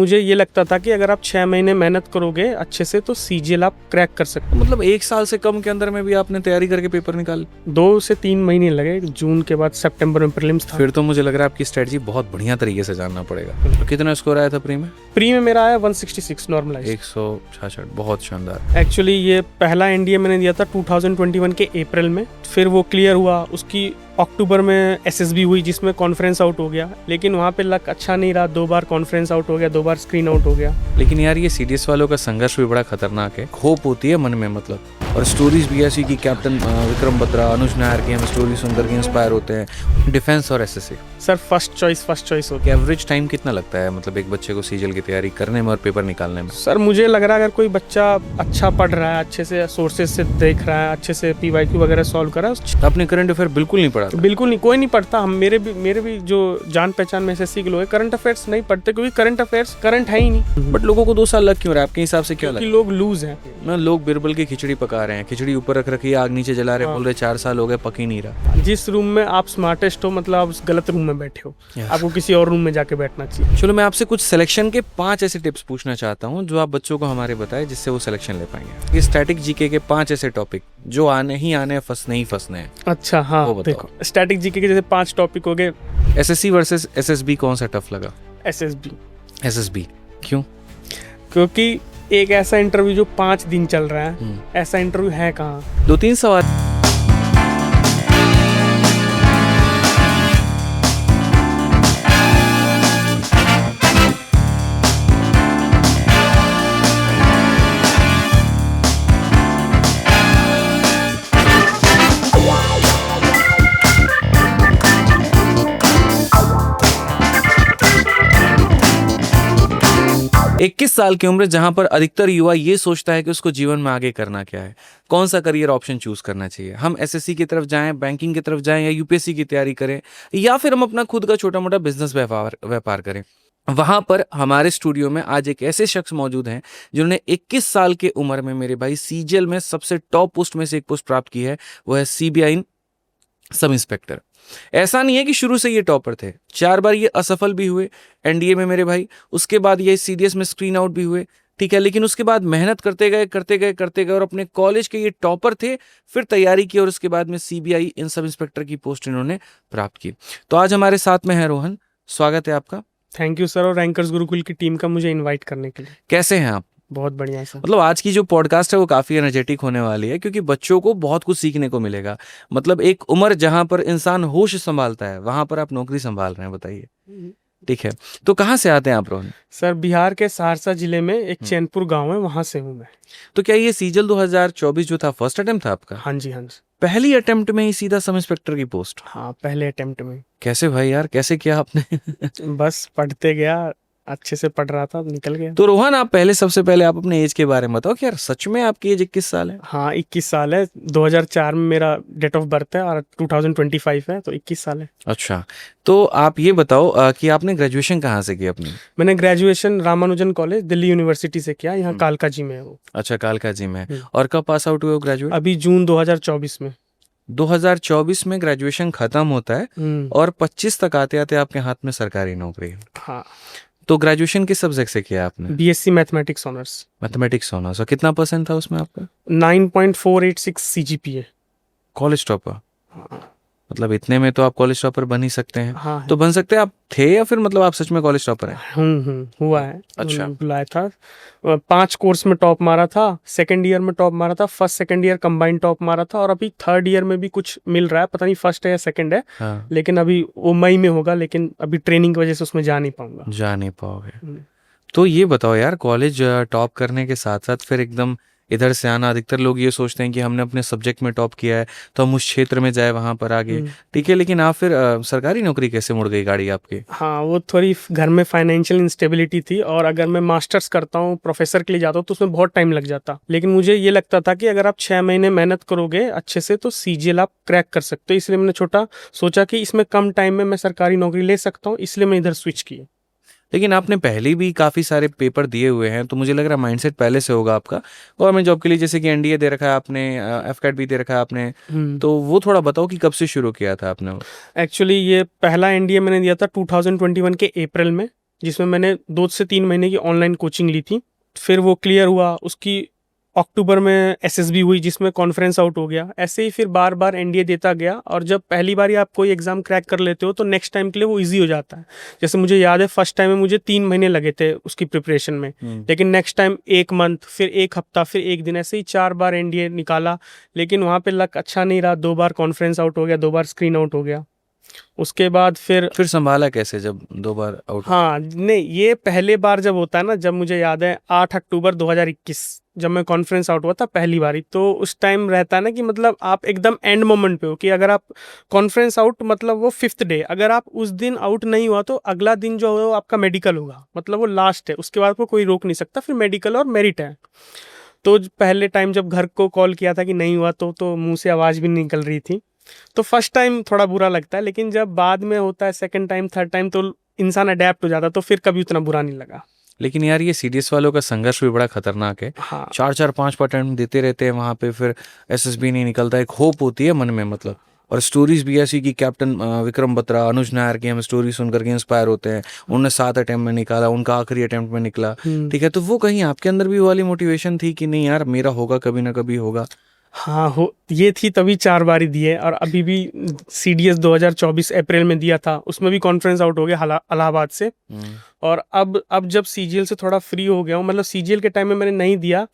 मुझे ये लगता था कि अगर आप 6 महीने मेहनत करोगे अच्छे से तो सीजीएल आप क्रैक कर सकते हो। मतलब 1 साल से कम के अंदर में भी आपने तैयारी करके पेपर निकाल? 2 से 3 महीने लगे, जून के बाद सितंबर में प्रीलिम्स था। फिर तो मुझे लग रहा है आपकी स्ट्रेटजी बहुत बढ़िया तरीके से जानना पड़ेगा। तो कितना स्कोर आया था प्री में? प्री में मेरा आया 166 नॉर्मलाइज। 166, बहुत शानदार। एक्चुअली ये पहला एनडीए मैंने दिया था 2021 के अप्रैल में, फिर वो क्लियर हुआ। उसकी अक्टूबर में एसएसबी हुई जिसमें कॉन्फ्रेंस आउट हो गया, लेकिन वहाँ पे लक अच्छा नहीं रहा। 2 बार कॉन्फ्रेंस आउट हो गया, 2 बार स्क्रीन आउट हो गया। लेकिन यार ये सीडीएस वालों का संघर्ष भी बड़ा खतरनाक है। होप होती है मन में मतलब, और स्टोरीज भी ऐसी कि कैप्टन विक्रम बत्रा, अनुज नायर की हम स्टोरी सुनकर के इंस्पायर होते हैं। डिफेंस और एसएससी सर फर्स्ट चॉइस होती है। एवरेज टाइम कितना लगता है मतलब एक बच्चे को सीजीएल की तैयारी करने में और पेपर निकालने में? सर मुझे लग रहा है अगर कोई बच्चा अच्छा पढ़ रहा है, अच्छे से सोर्सेज से देख रहा है, अच्छे से पीवाईक्यू वगैरह सॉल्व कर रहा है। आपने करंट अफेयर बिल्कुल नहीं पढ़ा? बिल्कुल नहीं, कोई नहीं पढ़ता। हम मेरे भी जो जान पहचान में एसएससी के लोग करंट अफेयर्स नहीं पढ़ते, क्योंकि करंट अफेयर्स करंट है ही नहीं। बट लोगों को 2 साल लग क्यों रहा है आपके हिसाब से? क्या क्योंकि लोग लूज हैं ना, लोग बिरबल की खिचड़ी पका रहे हैं, खिचड़ी ऊपर रख रखी है, आग नीचे जला रहे, बोल रहे 4 साल हो गए पक ही नहीं रहा। जिस रूम में आप स्मार्टेस्ट हो मतलब आप उस गलत रूम में बैठे हो, आपको किसी और रूम में जाके बैठना चाहिए। चलो मैं आपसे कुछ सिलेक्शन के 5 ऐसे टिप्स पूछना चाहता हूँ जो आप बच्चों को हमारे बताएं जिससे वो सिलेक्शन ले पाएंगे। ये स्टैटिक जीके के 5 ऐसे टॉपिक जो आने ही आने, फंसने ही फंसने हैं। अच्छा हाँ, देखो स्टैटिक जीके के जैसे 5 टॉपिक हो गए। एसएससी वर्सेस एसएसबी कौन सा टफ लगा? एसएसबी। क्यों? क्योंकि एक ऐसा इंटरव्यू जो 5 दिन चल रहा है, ऐसा इंटरव्यू है कहाँ? 2-3 सवाल। इक्कीस साल की उम्र जहां पर अधिकतर युवा ये सोचता है कि उसको जीवन में आगे करना क्या है, कौन सा करियर ऑप्शन चूज करना चाहिए। हम एसएससी की तरफ जाएं, बैंकिंग की तरफ जाएं, या यूपीएससी की तैयारी करें, या फिर हम अपना खुद का छोटा मोटा बिजनेस व्यापार करें। वहां पर हमारे स्टूडियो में आज एक ऐसे शख्स मौजूद हैं जिन्होंने 21 साल के उम्र में मेरे भाई सीजीएल में सबसे टॉप पोस्ट में से एक पोस्ट प्राप्त की है, वो है सीबीआई सब इंस्पेक्टर। ऐसा नहीं है कि शुरू से ये टॉपर थे, 4 बार ये असफल भी हुए एनडीए में मेरे भाई, उसके बाद ये सीडीएस में स्क्रीन आउट भी हुए, ठीक है, लेकिन उसके बाद मेहनत करते गए और अपने कॉलेज के ये टॉपर थे, फिर तैयारी की और उसके बाद में सीबीआई इन सब इंस्पेक्टर की पोस्ट इन्होंने प्राप्त की। तो आज हमारे साथ में है रोहन, स्वागत है आपका। थैंक यू सर, और रैंकर्स गुरुकुल की टीम का मुझे इन्वाइट करने के लिए। कैसे हैं आप? बहुत बढ़िया सर। मतलब आज की जो पॉडकास्ट है वो काफी एनर्जेटिक होने वाली है, क्योंकि बच्चों को बहुत कुछ सीखने को मिलेगा। मतलब एक उम्र जहां पर इंसान होश संभालता है, वहां पर आप नौकरी संभाल रहे हैं, बताइए। ठीक है, तो कहाँ से आते हैं आप रोहन? सर बिहार के सहरसा जिले में एक चैनपुर गांव है, वहां से हूँ मैं। तो क्या ये सीजीएल 2024 जो था फर्स्ट अटेम्प्ट था आपका? हाँ जी। पहली अटेम्प्ट में ही सीधा सब इंस्पेक्टर की पोस्ट? हाँ, पहले अटेम्प्ट में। कैसे भाई यार, कैसे किया आपने? बस पढ़ते गया, अच्छे से पढ़ रहा था, निकल गया। तो रोहन आप सबसे पहले आप अपने एज के बारे में बताओ कि यार सच में आपकी एज 21 साल है? हाँ 21 साल है, 2004 में मेरा डेट ऑफ बर्थ है और 2025 है, तो 21 साल है। अच्छा, तो आप ये बताओ कि आपने ग्रेजुएशन कहाँ से की अपनी? मैंने graduation Ramanujan college Delhi university से किया, यहाँ कालका जी में है वो। अच्छा, कालका जी में। और कब पास आउट हुए हो ग्रेजुएट? अभी जून 2024 में। 2024 में ग्रेजुएशन खत्म होता है और 25 तक आते आते आपके हाथ में सरकारी नौकरी है। हाँ। तो ग्रेजुएशन किस सब्जेक्ट से किया आपने? BSc mathematics honours. Mathematics honours. और कितना परसेंट था उसमें आपका? 9.486 सीजीपीए। College topper? हाँ। मतलब इतने में तो आप कॉलेज टॉपर बन ही सकते हैं। हाँ, तो बन सकते हैं आप थे, या फिर मतलब आप सच में कॉलेज टॉपर हैं? हुआ है। अच्छा। बुलाया था, 5 कोर्स में टॉप मारा था, सेकंड ईयर में टॉप मारा था, first second year combined top मारा था, और अभी थर्ड ईयर में भी कुछ मिल रहा है, पता नहीं फर्स्ट है या सेकंड है। हाँ। लेकिन अभी वो मई में होगा, लेकिन अभी ट्रेनिंग की वजह से उसमें जा नहीं पाओगे। तो ये बताओ यार, कॉलेज टॉप करने के साथ साथ फिर एकदम इधर से आना, अधिकतर लोग ये सोचते हैं कि हमने अपने सब्जेक्ट में टॉप किया है तो हम उस क्षेत्र में जाए, वहां पर आगे, ठीक है, लेकिन आप फिर सरकारी नौकरी कैसे मुड़ गई गाड़ी आपकी? हाँ, वो थोड़ी घर में फाइनेंशियल इंस्टेबिलिटी थी, और अगर मैं मास्टर्स करता हूँ, प्रोफेसर के लिए जाता हूँ, तो उसमें बहुत टाइम लग जाता। लेकिन मुझे ये लगता था कि अगर आप 6 महीने मेहनत करोगे अच्छे से तो सीजीएल आप क्रैक कर सकते हो। इसलिए मैंने छोटा सोचा कि इसमें कम टाइम में मैं सरकारी नौकरी ले सकता हूँ, इसलिए मैंने इधर स्विच किया। लेकिन आपने पहले भी काफ़ी सारे पेपर दिए हुए हैं, तो मुझे लग रहा है माइंडसेट पहले से होगा आपका गवर्नमेंट जॉब के लिए, जैसे कि एनडीए दे रखा है आपने, एफकैट भी दे रखा है आपने, तो वो थोड़ा बताओ कि कब से शुरू किया था आपने? एक्चुअली ये पहला एनडीए मैंने दिया था 2021 के अप्रैल में, जिसमें मैंने 2 से 3 महीने की ऑनलाइन कोचिंग ली थी। फिर वो क्लियर हुआ, उसकी अक्टूबर में एसएसबी हुई जिसमें कॉन्फ्रेंस आउट हो गया। ऐसे ही फिर बार बार एनडीए देता गया, और जब पहली बार ही आप कोई एग्ज़ाम क्रैक कर लेते हो तो नेक्स्ट टाइम के लिए वो ईजी हो जाता है। जैसे मुझे याद है फर्स्ट टाइम में मुझे 3 महीने लगे थे उसकी प्रिपरेशन में, लेकिन नेक्स्ट टाइम 1 मंथ, फिर 1 हफ्ता, फिर 1 दिन, ऐसे ही 4 बार एनडीए निकाला। लेकिन वहाँ पे लक अच्छा नहीं रहा, 2 बार कॉन्फ्रेंस आउट हो गया, 2 बार स्क्रीन आउट हो गया। उसके बाद फिर संभाला कैसे जब 2 बार आउट? हाँ, नहीं, ये पहले बार जब होता है ना, जब मुझे याद है 8 अक्टूबर 2021 जब मैं कॉन्फ्रेंस आउट हुआ था पहली बारी, तो उस टाइम रहता है ना कि मतलब आप एकदम एंड मोमेंट पे हो कि अगर आप कॉन्फ्रेंस आउट, मतलब वो 5th डे, अगर आप उस दिन आउट नहीं हुआ तो अगला दिन जो है वो आपका मेडिकल होगा, मतलब वो लास्ट है, उसके बाद को कोई रोक नहीं सकता, फिर मेडिकल और मेरिट है। तो पहले टाइम जब घर को कॉल किया था कि नहीं हुआ तो मुंह से आवाज़ भी नहीं निकल रही थी। तो फर्स्ट टाइम थोड़ा बुरा लगता है, लेकिन जब बाद में होता है सेकंड टाइम, थर्ड टाइम, तो इंसान अडेप्ट हो जाता है, तो फिर कभी उतना बुरा नहीं लगा। लेकिन यार ये सीडीएस वालों का संघर्ष भी बड़ा खतरनाक है। हाँ, 4-4 5 देते रहते हैं वहां पे, फिर एसएसबी नहीं निकलता। एक होप होती है मन में, मतलब। और स्टोरीज भी ऐसी कि कैप्टन विक्रम बत्रा, अनुज नायर की हम स्टोरी सुन करके इंस्पायर होते हैं। उन्होंने 7 अटेम्प्ट में निकाला, उनका आखिरी अटेम्प्ट में निकला। ठीक है, तो वो कहीं आपके अंदर भी वो वाली मोटिवेशन थी कि नहीं यार मेरा होगा, कभी ना कभी होगा? हाँ, हो ये थी, तभी 4 बारी दिए। और अभी भी सीडीएस 2024 अप्रैल में दिया था, उसमें भी कॉन्फ्रेंस आउट हो गया इलाहाबाद से। और अब जब सीजीएल से थोड़ा फ्री हो गया हूँ, मतलब सीजीएल के टाइम में मैंने नहीं दिया,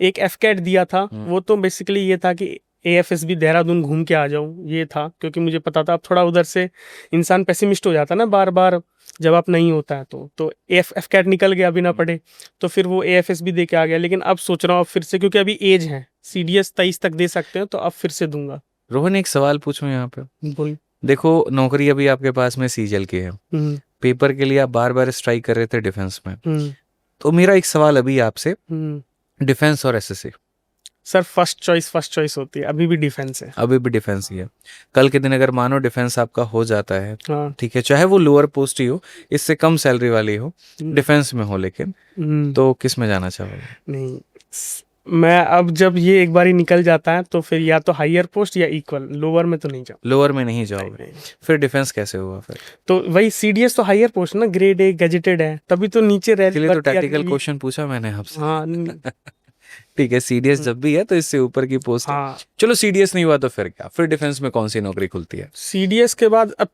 एक एफकेट दिया था। वो तो बेसिकली ये था कि एएफएसबी देहरादून घूम के आ जाऊँ, ये था, क्योंकि मुझे पता था अब थोड़ा उधर से इंसान पेसिमिस्ट हो जाता है ना बार बार जब आप नहीं होता है। तो एफकेट निकल गया बिना पढ़े, तो फिर वो एएफएसबी दे के आ गया। लेकिन अब सोच रहा हूँ फिर से, क्योंकि अभी एज है, सीडीएस 23 तक दे सकते हैं, तो अब फिर से दूंगा। रोहन, एक सवाल पूछूं यहाँ पे? बोल। देखो, नौकरी अभी आपके पास में सीजीएल की है, पेपर के लिए आप बार बार स्ट्राइक कर रहे थे डिफेंस में। तो मेरा एक सवाल अभी आपसे, डिफेंस और एसएससी, सर फर्स्ट चॉइस होती है, अभी भी डिफेंस है। अभी भी डिफेंस ही है। कल के दिन अगर मानो डिफेंस आपका हो जाता है, हाँ, ठीक है, चाहे वो लोअर पोस्ट ही हो, इससे कम सैलरी वाली हो, डिफेंस में हो, लेकिन तो किस में जाना चाहोगे? नहीं, मैं अब जब ये एक बार ही निकल जाता है तो फिर या तो हायर पोस्ट या इक्वल, लोअर में तो नहीं जाऊँ। लोअर में नहीं जाओगे? नहीं। फिर डिफेंस कैसे हुआ फिर? तो वही सीडीएस तो हायर पोस्ट ना, ग्रेड ए गजेटेड है, तभी तो नीचे रह। इसलिए तो टैक्टिकल क्वेश्चन पूछा मैंने आपसे। हाँ, ठीक है, सीडीएस जब भी है तो इससे ऊपर की पोस्ट है। हाँ, चलो सीडीएस नहीं हुआ तो फिर क्या, फिर डिफेंस में कौन सी नौकरी खुलती है? सीडीएस के बाद अब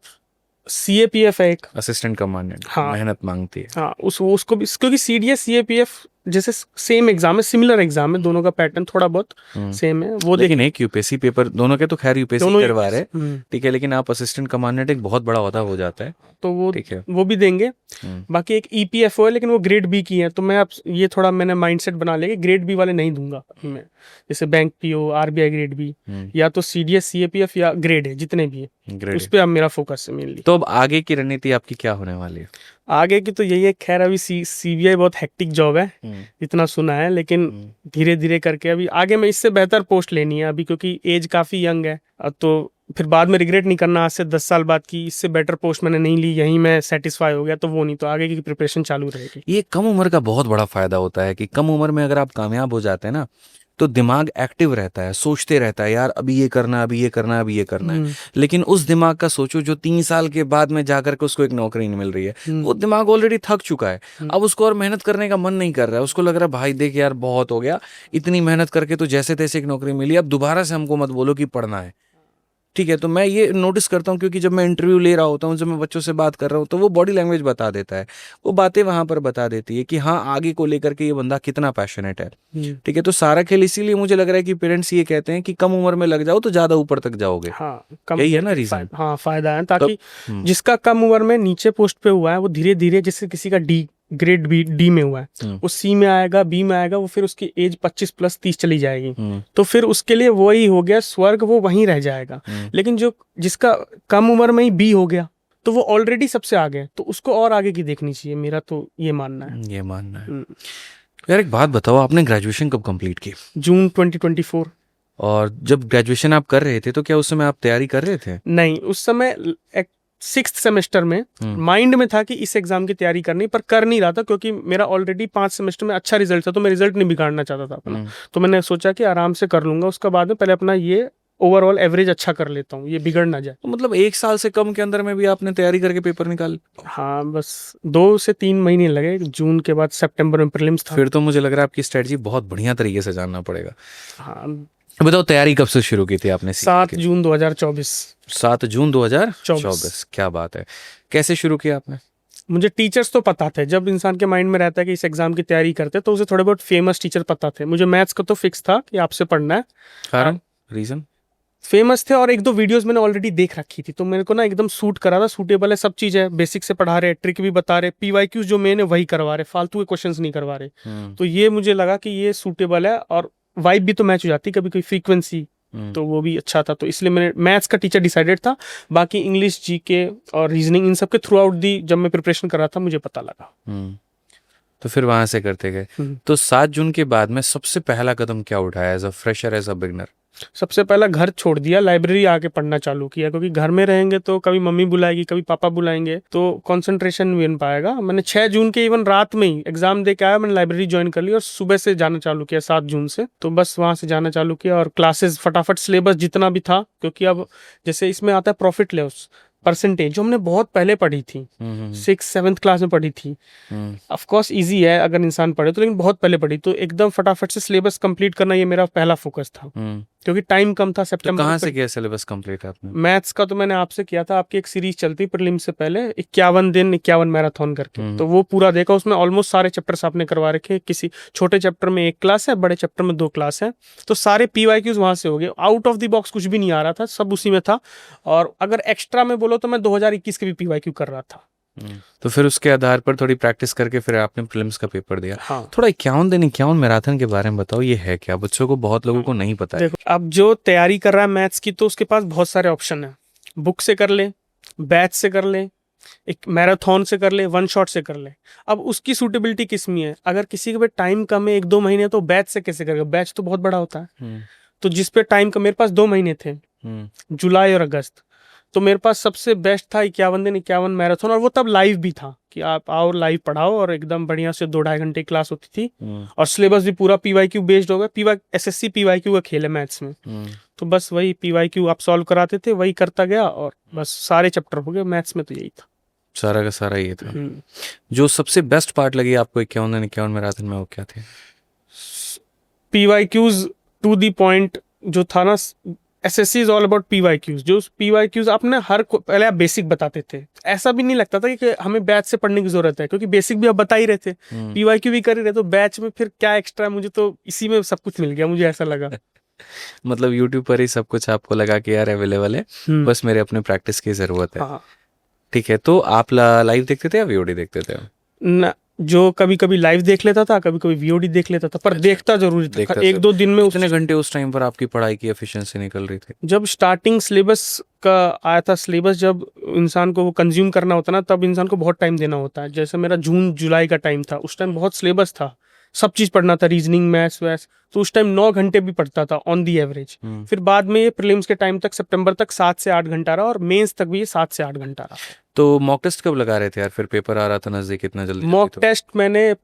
सीएपीएफ है एक। Assistant commandant. हाँ, मेहनत मांगती है। हाँ, उसको भी, क्योंकि सीडीएस सीएपीएफ जैसे सेम एग्जाम है, सिमिलर एग्जाम है, दोनों का पैटर्न थोड़ा बहुत सेम है। वो लेकिन एक यूपीएससी पेपर, दोनों के तो खैर यूपीएससी दोनों करवा रहे, ठीक है, लेकिन आप असिस्टेंट कमांडेंट एक बहुत बड़ा ओहदा हो जाता है, तो वो ठीक है, वो भी देंगे। बाकी एक ईपीएफओ है, लेकिन वो ग्रेड बी की है, तो मैं अब ये थोड़ा मैंने माइंडसेट बना लिया कि ग्रेड बी वाले नहीं दूंगा मैं, जैसे bank PO, RBI grade B, या तो सीडीएस सीएपीएफ या ग्रेड है, जितने भी है उस पर अब मेरा फोकस है मेनली। तो अब आगे की रणनीति आपकी क्या होने वाली है? आगे की तो यही है, खैर अभी सीबीआई बहुत हेक्टिक जॉब है, इतना सुना है, लेकिन धीरे धीरे करके अभी आगे में इससे बेहतर पोस्ट लेनी है अभी, क्योंकि एज काफ़ी यंग है। तो फिर बाद में रिग्रेट नहीं करना आज से 10 साल बाद की इससे बेटर पोस्ट मैंने नहीं ली, यहीं मैं सेटिस्फाई हो गया, तो वो नहीं, तो आगे की प्रिपरेशन चालू रहेगी। ये कम उम्र का बहुत बड़ा फायदा होता है कि कम उम्र में अगर आप कामयाब हो जाते हैं ना, तो दिमाग एक्टिव रहता है, सोचते रहता है यार अभी ये करना, अभी ये करना, अभी ये करना है। लेकिन उस दिमाग का सोचो जो 3 साल के बाद में जाकर के उसको एक नौकरी नहीं मिल रही है, वो दिमाग ऑलरेडी थक चुका है, अब उसको और मेहनत करने का मन नहीं कर रहा है, उसको लग रहा है भाई देख यार बहुत हो गया, इतनी मेहनत करके तो जैसे तैसे एक नौकरी मिली, अब दोबारा से हमको मत बोलो कि पढ़ना है। ठीक है, तो मैं ये नोटिस करता हूँ, क्योंकि जब मैं इंटरव्यू ले रहा होता हूँ, जब मैं बच्चों से बात कर रहा हूँ, तो वो बॉडी लैंग्वेज बता देता है, वो बातें वहां पर बता देती है कि हाँ आगे को लेकर के ये बंदा कितना पैशनेट है। ठीक है, तो सारा खेल इसीलिए मुझे लग रहा है कि पेरेंट्स ये कहते हैं कि कम उम्र में लग जाओ तो ज्यादा ऊपर तक जाओगे। हाँ, यही है ना रीजन? हाँ, फायदा है, ताकि जिसका कम उम्र में नीचे पोस्ट पे हुआ है वो धीरे धीरे, जैसे किसी का ग्रेड बी डी में हुआ है, वो सी में आएगा, बी में आएगा, वो फिर उसकी एज 25 + 30 चली जाएगी, तो फिर उसके लिए वही हो गया स्वर्ग, वो वहीं रह जाएगा। लेकिन जिसका कम उम्र में ही बी हो गया, तो वो ऑलरेडी सबसे आगे, तो उसको और आगे की देखनी चाहिए, मेरा तो ये मानना है। यार एक बात बताओ, आपने ग्रेजुएशन कब कंप्लीट की? जून 2024। और जब ग्रेजुएशन आप कर रहे थे तो क्या उस समय आप तैयारी कर रहे थे? नहीं, उस समय 6th सेमेस्टर में माइंड में था कि इस एग्जाम की तैयारी करनी, पर कर नहीं रहा था, क्योंकि मेरा ऑलरेडी 5 सेमेस्टर में अच्छा रिजल्ट था, तो मैं रिजल्ट नहीं बिगाड़ना चाहता था अपना। तो मैंने सोचा कि आराम से कर लूंगा, उसके बाद में पहले अपना ये ओवरऑल एवरेज अच्छा कर लेता हूँ, ये बिगड़ ना जाए। तो मतलब 1 साल से कम के अंदर में भी आपने तैयारी करके पेपर निकाल? हाँ, बस 2 से 3 महीने लगे, जून के बाद सितंबर में प्रीलिम्स था। फिर तो मुझे लग रहा है आपकी स्ट्रेटजी बहुत बढ़िया तरीके से जानना पड़ेगा। हाँ, बताओ तैयारी कब से शुरू की थी आपने? 7 जून 2024। 7 जून 2024, क्या बात है। कैसे शुरू किया आपने? मुझे टीचर्स तो पता थे, जब इंसान के माइंड में रहता है कि इस एग्जाम की तैयारी करते तो उसे थोड़े बहुत फेमस टीचर पता थे। मुझे मैथ्स का तो फिक्स था कि आपसे पढ़ना है, कारण, रीजन? फेमस थे और 1-2 वीडियोस मैंने ऑलरेडी देख रखी थी, तो मेरे को ना एकदम सूट करा था, सूटेबल है, सब चीज़ है, बेसिक से पढ़ा रहे, ट्रिक भी बता रहे, पीवाईक्यूज जो मेन है वही करवा रहे, फालतू के क्वेश्चंस नहीं करवा रहे। तो ये मुझे लगा कि ये सूटेबल है और वाइब भी तो मैच हो जाती, कभी कोई फ्रीक्वेंसी, तो वो भी अच्छा था। तो इसलिए मैंने मैथ्स का टीचर डिसाइडेड था। बाकी इंग्लिश, जीके और रीजनिंग, इन सब के थ्रू आउट दी जब मैं प्रिपरेशन कर रहा था मुझे पता लगा। तो फिर वहां से करते गए। तो 7 जून के बाद में सबसे पहला कदम क्या उठाया as a fresher, as a beginner? सबसे पहला घर छोड़ दिया, लाइब्रेरी आके पढ़ना चालू किया, क्योंकि घर में रहेंगे तो कभी मम्मी बुलाएगी, कभी पापा बुलाएंगे, तो कंसंट्रेशन नहीं बन पाएगा। मैंने 6 जून के इवन रात में ही एग्जाम दे के आया, मैंने लाइब्रेरी ज्वाइन कर ली और सुबह से जाना चालू किया 7 जून से। तो बस वहां से जाना चालू किया और क्लासेस फटाफट, सिलेबस जितना भी था, क्योंकि अब जैसे इसमें आता है प्रॉफिट लॉस परसेंटेज, जो हमने बहुत पहले पढ़ी थी, 6th-7th क्लास में पढ़ी थी। ऑफ कोर्स इजी है अगर इंसान पढ़े तो, लेकिन बहुत पहले पढ़ी, तो एकदम फटाफट से सिलेबस कंप्लीट करना ये मेरा पहला फोकस था, क्योंकि टाइम कम था। तो सितंबर कहाँ से किया सिलेबस कंप्लीट आपने? मैथ्स का तो मैंने आपसे किया था, आपकी एक सीरीज चलती प्रीलिम से पहले, 51 दिन 51 मैराथन करके, तो वो पूरा देखा, उसमें ऑलमोस्ट सारे चैप्टर्स आपने करवा रखे। किसी छोटे चैप्टर में 1 क्लास है, बड़े चैप्टर में 2 क्लास है, तो सारे पीवाईक्यूज वहां से हो गए। आउट ऑफ द बॉक्स कुछ भी नहीं आ रहा था, सब उसी में था। और अगर एक्स्ट्रा में बोलो तो मैं 2021 के भी पीवाईक्यू कर रहा था। तो फिर उसके आधार पर थोड़ी प्रैक्टिस करके फिर आपने प्रीलिम्स का पेपर दिया। हाँ, थोड़ा 51 दिन 51 मैराथन के बारे में बताओ, ये है क्या? बच्चों को, बहुत लोगों को नहीं पता है। देखो, अब जो तैयारी कर रहा है मैथ्स की, तो उसके पास बहुत सारे ऑप्शन है। बुक से कर ले, बैच से कर ले, एक मैराथन से कर ले, वन शॉट से कर ले। अब उसकी सूटेबिलिटी किस में है? अगर किसी के पे टाइम कम है, 1-2 महीने, तो बैच से कैसे करेगा? बैच तो बहुत बड़ा होता है। तो जिस पे टाइम कम, मेरे पास 2 महीने थे, जुलाई और अगस्त, तो मेरे पास सबसे बेस्ट था 51 दिन 51 मैराथन। और वो तब लाइव भी था कि आप आओ, लाइव पढ़ाओ, और एकदम बढ़िया से 2-2.5 घंटे क्लास होती थी, और सिलेबस भी पूरा पीवाईक्यू बेस्ड हो गया। एसएससी पीवाईक्यू का खेल है मैथ्स में, तो बस वही पीवाईक्यू आप सॉल्व कराते थे, वही करता गया, और बस सारे चैप्टर हो गए मैथ्स में। तो यही था, सारा का सारा ये था। जो सबसे बेस्ट पार्ट लगी आपको 51 दिन 51 मैराथन में, वो क्या थे? पीवाईक्यूज टू दी पॉइंट जो था ना। SSC is all about PYQs. जो पीवाईक्यूज आपने पहले आप बेसिक बताते थे, ऐसा भी नहीं लगता था कि हमें बैच से पढ़ने की जरूरत है, क्योंकि बेसिक भी आप बता ही रहे थे, पीवाईक्यू भी कर ही रहे, तो बैच में फिर क्या एक्स्ट्रा? मुझे तो इसी में सब कुछ मिल गया, मुझे ऐसा लगा। मतलब यूट्यूब पर ही सब कुछ आपको लगा कि यार अवेलेबल है, बस मेरे अपने प्रैक्टिस की जरूरत है। हाँ। ठीक है, तो आप लाइव देखते थे या वीओडी देखते थे? ना, जो कभी कभी लाइव देख लेता था, कभी कभी वीओडी देख लेता था, पर देखता जरूर था। 1-2 दिन में कितने घंटे उस टाइम पर आपकी पढ़ाई की एफिशिएंसी निकल रही थी? जब स्टार्टिंग सिलेबस का आया था, सिलेबस जब इंसान को वो कंज्यूम करना होता ना, तब इंसान को बहुत टाइम देना होता है। जैसे मेरा जून जुलाई का टाइम था, उस टाइम बहुत सिलेबस था, सब चीज पढ़ना था, रीजनिंग, मैथ्स वैस, तो उस टाइम 9 घंटे भी पढ़ता था ऑन दी एवरेज। फिर बाद में ये प्रीलिम्स के टाइम तक, सितंबर तक 7 से 8 घंटा रहा, और मेंस तक भी ये 7 से 8 घंटा रहा। तो मॉक टेस्ट कब लगा रहे थे यार? फिर पेपर आ रहा था नजदीक, इतना जल्दी? मॉक टेस्ट मैंने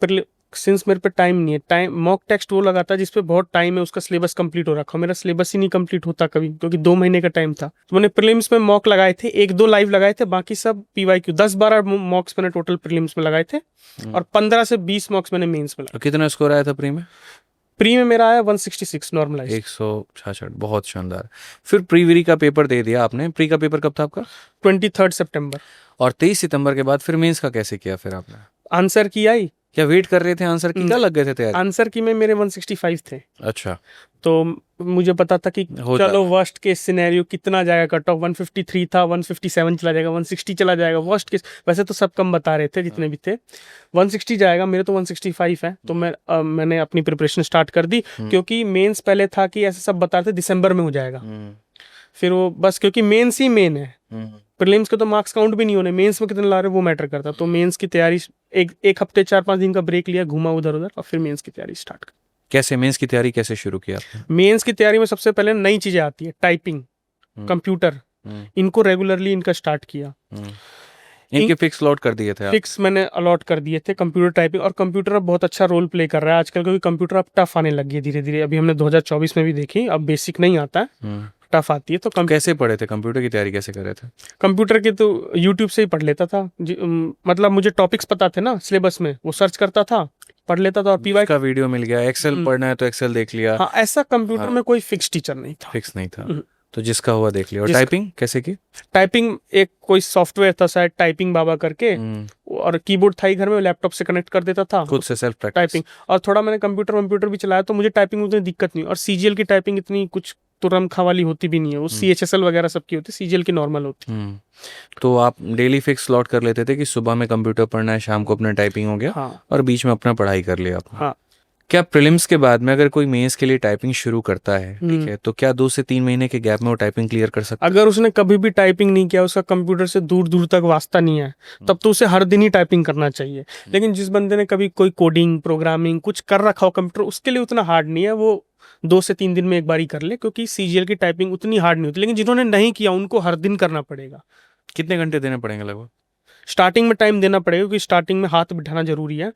सिंस मेरे पे टाइम नहीं है, टाइम मॉक टेस्ट वो लगाता है जिसपे बहुत टाइम है, उसका सिलेबस कंप्लीट हो रखा। मेरा सिलेबस ही नहीं कंप्लीट होता कभी, क्योंकि 2 महीने का टाइम था। तो मैंने प्रीलिम्स में मॉक लगाए थे, 1-2 लाइव लगाए थे, बाकी सब पीवाईक्यू। 10-12 मॉक्स मैंने टोटल प्रीलिम्स में लगाए थे, और 15 से 20 मॉक्स मैंने मेंस में लगाए। कितना स्कोर आया था प्री में? प्री में मेरा आया 166 नॉर्मलाइज। 166, बहुत शानदार। फिर प्री वीरी का पेपर दे दिया आपने। प्री का पेपर कब था आपका? 23 सितंबर। और 23 सितंबर के बाद फिर मेंस का कैसे किया फिर आपने? आंसर की आई, क्या वेट कर रहे थे आंसर की? क्या लग गए थे तैयार? आंसर की में मेरे 165 थे। अच्छा। तो मुझे पता था कि चलो वर्स्ट केस सिनेरियो कितना जाएगा कट ऑफ, 153 था, 157 चला जाएगा, 160 चला जाएगा वर्स्ट केस। वैसे तो सब कम बता रहे थे जितने भी थे, 160 जाएगा, मेरे तो 165 है। तो मैंने अपनी प्रिपरेशन स्टार्ट कर दी, क्योंकि मेंस पहले था कि ऐसे सब बता रहे थे दिसंबर में हो जाएगा। फिर वो बस, क्योंकि मेंस ही मेन है, प्रीलिम्स के तो मार्क्स काउंट भी नहीं होने, मेंस में कितने ला रहे वो मैटर करता। तो मेंस की तैयारी एक हफ्ते 4-5 दिन का ब्रेक लिया, घूमा उधर उधर, और फिर मेंस की तैयारी स्टार्ट कर। कैसे मेंस की तैयारी कैसे शुरू किया आपने? मेंस की तैयारी में सबसे पहले नई चीजें आती है, टाइपिंग, कंप्यूटर, इनको रेगुलरली इनका स्टार्ट किया। इनके फिक्स अलॉट कर दिए थे आप? फिक्स मैंने अलॉट कर दिए थे, कंप्यूटर टाइपिंग। और कंप्यूटर अब बहुत अच्छा रोल प्ले कर रहा है आजकल, क्योंकि कंप्यूटर अब टफ आने लग गई धीरे धीरे। अभी हमने 2024 में भी देखी, अब बेसिक नहीं आता है, टफ आती है। तो कैसे पढ़े थे, कंप्यूटर की तैयारी कैसे कर रहे थे? कंप्यूटर की तो यूट्यूब से ही पढ़ लेता था मतलब मुझे टॉपिक्स पता थे ना सिलेबस में, वो सर्च करता था, पढ़ लेता था। और पीवाई का वीडियो मिल गया, एक्सेल पढ़ना है तो एक्सेल देख लिया। हाँ, ऐसा कंप्यूटर हाँ। में कोई फिक्स टीचर नहीं था, फिक्स नहीं था, तो जिसका हुआ देख लिया। और जिसका- टाइपिंग कैसे की? टाइपिंग एक कोई सॉफ्टवेयर था शायद, टाइपिंग बाबा करके, और कीबोर्ड था ही घर में, लैपटॉप से कनेक्ट कर देता था खुद से सेल्फ प्रैक्टिस। टाइपिंग। और थोड़ा मैंने कंप्यूटर भी चलाया, तो मुझे टाइपिंग में उतनी दिक्कत नहीं। और सीजीएल की टाइपिंग इतनी कुछ तुरम खा वाली होती भी नहीं है, वो CHSL वगैरह सबकी होती है, सीजीएल की नॉर्मल होती है। तो आप डेली फिक्स स्लॉट कर लेते थे कि सुबह में कंप्यूटर पढ़ना है, शाम को अपना टाइपिंग हो गया, हाँ और बीच में अपना पढ़ाई कर लिया आपने। हाँ। क्या प्रीलिम्स के बाद में अगर कोई मेंस के लिए टाइपिंग शुरू करता है, ठीक है, तो क्या 2 से 3 महीने के गैप में वो टाइपिंग क्लियर कर सकता है? अगर उसने कभी भी टाइपिंग नहीं किया, उसका कंप्यूटर से दूर दूर तक वास्ता नहीं है, तब तो उसे हर दिन ही टाइपिंग करना चाहिए। लेकिन जिस बंदे ने कभी कोई कोडिंग प्रोग्रामिंग कुछ कर रखा हो कंप्यूटर, उसके लिए उतना हार्ड नहीं है, वो 2 से 3 दिन में एक बार ही कर ले, क्योंकि सीजीएल की टाइपिंग उतनी हार्ड नहीं होती। लेकिन जिन्होंने नहीं किया उनको हर दिन करना पड़ेगा। कितने घंटे देने पड़ेंगे लगभग? स्टार्टिंग में टाइम देना पड़ेगा, क्योंकि स्टार्टिंग में हाथ बिठाना जरूरी है।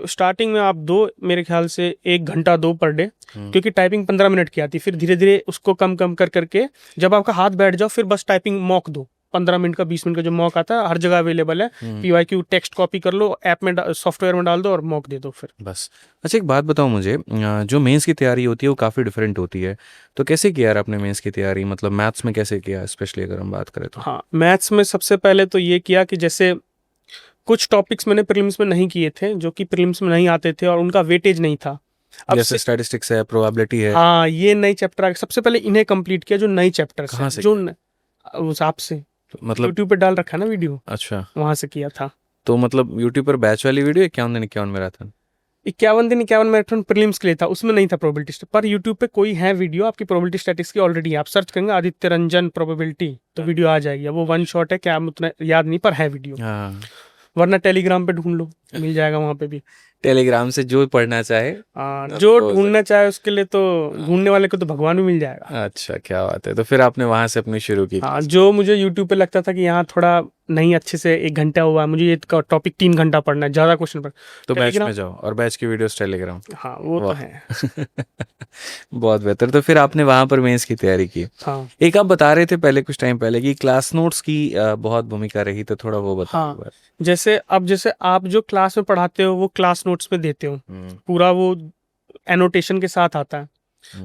स्टार्टिंग में आप मेरे ख्याल से 1 घंटा दो पर डे, क्योंकि टाइपिंग 15 मिनट की आती है। फिर धीरे धीरे उसको कम कम कर करके जब आपका हाथ बैठ जाओ, फिर बस टाइपिंग मॉक दो। 15 मिनट का 20 मिनट का जो मॉक आता है, हर जगह अवेलेबल है। PYQ टेक्स्ट कॉपी कर लो, ऐप में सॉफ्टवेयर में डाल दो और मॉक दे दो फिर बस। अच्छा, एक बात बताओ मुझे, जो मेंस की तैयारी होती है वो काफ़ी डिफरेंट होती है, तो कैसे किया यार आपने मेंस की तैयारी? मतलब मैथ्स में कैसे किया, स्पेशली अगर हम बात करें तो? हाँ, मैथ्स में सबसे पहले तो ये किया कि जैसे कुछ टॉपिक्स मैंने प्रीलिम्स में नहीं किए थे, जो कि प्रीलिम्स में नहीं आते थे और उनका वेटेज नहीं था। अब जैसे स्टैटिस्टिक्स है, प्रोबेबिलिटी है। हाँ, ये नई चैप्टर आ गए, सबसे पहले इन्हें कंप्लीट किया, जो नई चैप्टर्स कहाँ हैं, से जो उस ऐप से मतलब? यूट्यूब पे डाल रखा है ना वीडियो, अच्छा, वहां से किया था। तो मतलब यूट्यूब पर बैच वाली वीडियो 51 दिन 51 मैराथन? 51 दिन 51 मैराथन प्रीलिम्स के लिए था, उसमें नहीं था प्रोबेबिलिटी। पर यूट्यूब पे कोई है वीडियो आपकी प्रोबेबिलिटी स्टैटिस्टिक्स की ऑलरेडी है, आप सर्च करेंगे आदित्य रंजन प्रोबेबिलिटी तो वीडियो आ जाएगी। वो 1 शॉट है, क्या उतना याद नहीं, पर है वीडियो। हाँ, वरना टेलीग्राम पे ढूंढ लो, मिल जाएगा वहां पे भी। टेलीग्राम से जो पढ़ना चाहे। जो ढूंढना चाहे उसके लिए तो, ढूंढने वाले को तो भगवान भी मिल जाएगा। अच्छा, क्या बात है। तो फिर आपने वहां से अपनी शुरू की? हाँ, जो मुझे यूट्यूब पे लगता था कि यहाँ थोड़ा नहीं अच्छे से 1 घंटा हुआ, मुझे ये टॉपिक 3 घंटा पढ़ना है, ज्यादा क्वेश्चन पढ़, तो बैच में जाओ और बैच की वीडियोस टेलीग्राम। हाँ वो तो है। बहुत बेहतर। तो फिर आपने वहां पर मेंस की तैयारी की। हाँ एक आप बता रहे थे पहले, कुछ टाइम पहले, कि क्लास नोट्स की बहुत भूमिका रही, तो थोड़ा वो बताओ। हाँ, जैसे आप जो क्लास में पढ़ाते हो वो क्लास नोट्स में देते हो, पूरा वो एनोटेशन के साथ आता है।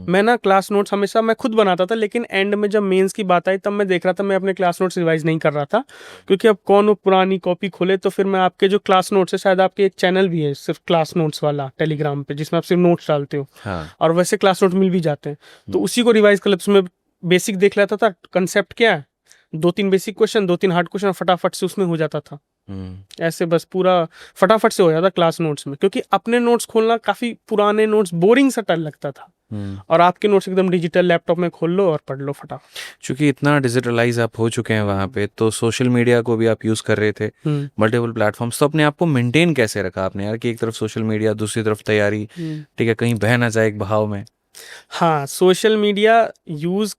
मैं ना क्लास नोट्स हमेशा मैं खुद बनाता था, लेकिन एंड में जब मेंस की बात आई तब मैं देख रहा था मैं अपने क्लास नोट्स रिवाइज नहीं कर रहा था, क्योंकि अब कौन वो पुरानी कॉपी खोले। तो फिर मैं आपके जो क्लास नोट्स है, शायद आपके एक चैनल भी है सिर्फ क्लास नोट्स वाला टेलीग्राम पे, जिसमें आप सिर्फ नोट्स डालते हो। हाँ। और वैसे क्लास नोट मिल भी जाते हैं, तो उसी को रिवाइज कर लेते। उसमें बेसिक देख लेता था, कंसेप्ट क्या है, 2-3 बेसिक क्वेश्चन, 2-3 हार्ड क्वेश्चन, फटाफट से उसमें हो जाता था। ऐसे बस पूरा फटाफट से हो जाता क्लास नोट्स में, क्योंकि अपने नोट्स खोलना, काफी पुराने नोट्स बोरिंग सा टल लगता था, और आपके नोट्स एकदम डिजिटल लैपटॉप में खोल लो और पढ़ लो फटाफट। क्योंकि इतना डिजिटलाइज आप हो चुके हैं वहां पे, तो सोशल मीडिया को भी आप यूज कर रहे थे, मल्टीपल प्लेटफॉर्म्स, तो अपने आप को मेंटेन कैसे रखा आपने यार, कि एक तरफ सोशल मीडिया, दूसरी तरफ तैयारी, ठीक है, कहीं बह ना जाए एक बहाव में? हाँ, सोशल मीडिया यूज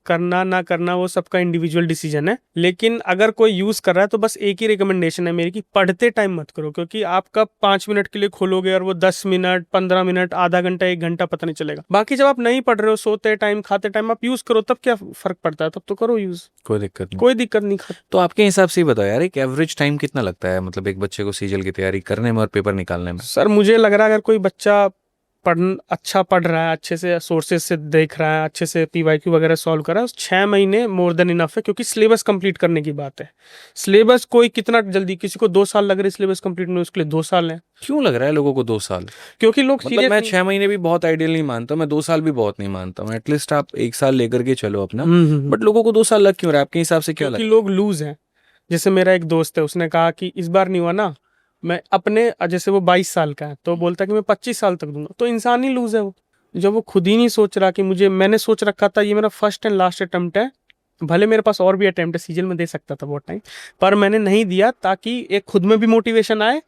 करना ना करना वो सबका इंडिविजुअल डिसीजन है, लेकिन अगर कोई यूज कर रहा है तो बस एक ही रिकमेंडेशन है मेरी कि पढ़ते टाइम मत करो, क्योंकि आप कब 5 मिनट के लिए खोलोगे और वो 10 मिनट 15 मिनट आधा घंटा 1 घंटा पता नहीं चलेगा। बाकी जब आप नहीं पढ़ रहे हो, सोते टाइम खाते टाइम आप यूज करो, तब क्या फर्क पड़ता है, तब तो करो यूज, कोई दिक्कत नहीं। कोई दिक्कत नहीं। तो आपके हिसाब से ही बताओ यार, एक एवरेज टाइम कितना लगता है, मतलब एक बच्चे को सीजीएल की तैयारी करने में और पेपर निकालने में? सर मुझे लग रहा है अगर कोई बच्चा अच्छा पढ़ रहा है, अच्छे से सोर्सेज से देख रहा है, अच्छे से PYQ वगैरह सॉल्व कर रहा है, 6 महीने मोर देन इनफ है, क्योंकि सिलेबस कंप्लीट करने की बात है। सिलेबस कोई कितना जल्दी, किसी को 2 साल लग रहे सिलेबस कंप्लीट में, उसके लिए 2 साल है। क्यों लग रहा है लोगों को 2 साल? क्योंकि लोग मतलब मैं 6 महीने भी बहुत आइडियल नहीं मानता, मैं 2 साल भी बहुत नहीं मानता हूँ। एटलीस्ट आप 1 साल लेकर के चलो अपना, बट लोगों को 2 साल लग क्यों रहा है आपके हिसाब से, क्या क्योंकि लोग लूज हैं। जैसे मेरा एक दोस्त है, उसने कहा कि इस बार नहीं हुआ ना, मैं अपने, जैसे वो 22 साल का है तो बोलता है कि मैं 25 साल तक दूंगा, तो इंसान ही लूज है वो, जब वो खुद ही नहीं सोच रहा कि मैंने सोच रखा था ये मेरा फर्स्ट एंड लास्ट अटेम्प्ट है, भले मेरे पास और भी अटेम्प्ट है, सीजीएल में दे सकता था बहुत टाइम, पर मैंने नहीं दिया, ताकि एक खुद में भी मोटिवेशन आए,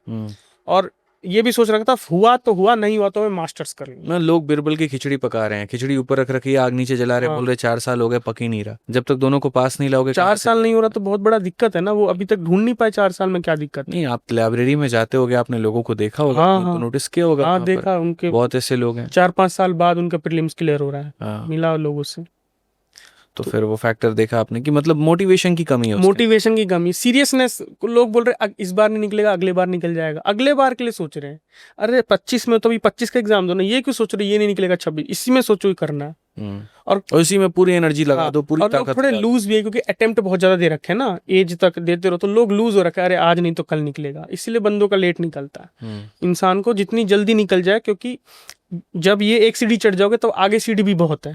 और ये भी सोच रखा था हुआ तो हुआ, नहीं हुआ तो मैं मास्टर्स कर लूंगा। ना, लोग बिरबल की खिचड़ी पका रहे हैं, खिचड़ी ऊपर रख रखी है, आग नीचे जला रहे हैं, बोल रहे 4 साल हो गए, पक ही नहीं रहा। जब तक दोनों को पास नहीं लाओगे, 4 साल नहीं हो रहा तो बहुत बड़ा दिक्कत है ना, वो अभी तक ढूंढ नहीं पाए 4 साल में, क्या दिक्कत नहीं, आप लाइब्रेरी में जाते होगे, आपने लोगों को देखा होगा, हाँ, नोटिस किया होगा, देखा, उनके बहुत ऐसे लोग हैं 4-5 साल बाद उनका प्रीलिम्स क्लियर हो रहा है, मिला लोगों से। तो फिर वो फैक्टर देखा आपने कि मतलब मोटिवेशन की कमी है उसके। मोटिवेशन की कमी, सीरियसनेस। लोग बोल रहे इस बार नहीं निकलेगा, अगले बार निकल जाएगा, अगले बार के लिए सोच रहे हैं। अरे 25 में तो अभी 25 का एग्जाम दो ना, ये क्यों सोच रहे ये नहीं निकलेगा 26, इसी में सोचो ही करना है। और उसी में पूरी एनर्जी लगा हाँ, दो, पूरी और लोग ताकत थोड़े लगा दो। लूज भी है क्योंकि अटेम्प्ट बहुत ज्यादा दे रखे हैं ना, एज तक देते रहो तो लोग लूज हो रखे हैं, अरे आज नहीं तो कल निकलेगा, इसलिए बंदों का लेट निकलता है। इंसान को जितनी जल्दी निकल जाए, क्योंकि जब ये एक सीढ़ी चढ़ जाओगे तो आगे सीढ़ी भी बहुत है,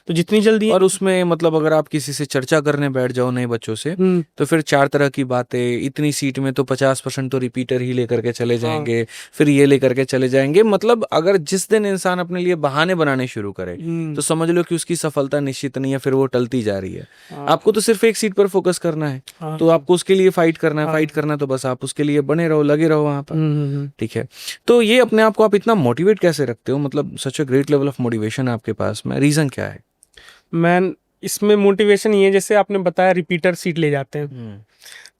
तो जितनी जल्दी। और उसमें मतलब अगर आप किसी से चर्चा करने बैठ जाओ नए बच्चों से, तो फिर 4 तरह की बातें, इतनी सीट में तो 50% तो रिपीटर ही लेकर के चले जाएंगे, फिर ये लेकर के चले जाएंगे। मतलब अगर जिस दिन इंसान अपने लिए बहाने बनाने शुरू करे तो समझ लो कि उसकी सफलता निश्चित नहीं है, फिर वो टलती जा रही है। आपको तो सिर्फ एक सीट पर फोकस करना है, तो आपको उसके लिए फाइट करना है, फाइट करना, तो बस आप उसके लिए बने रहो, लगे रहो वहां पर। ठीक है, तो ये अपने आप को आप इतना मोटिवेट कैसे रखते हो? मतलब such a great level of motivation आपके पास में, रीजन क्या है? मैन, इसमें मोटिवेशन ये है, जैसे आपने बताया रिपीटर सीट ले जाते हैं,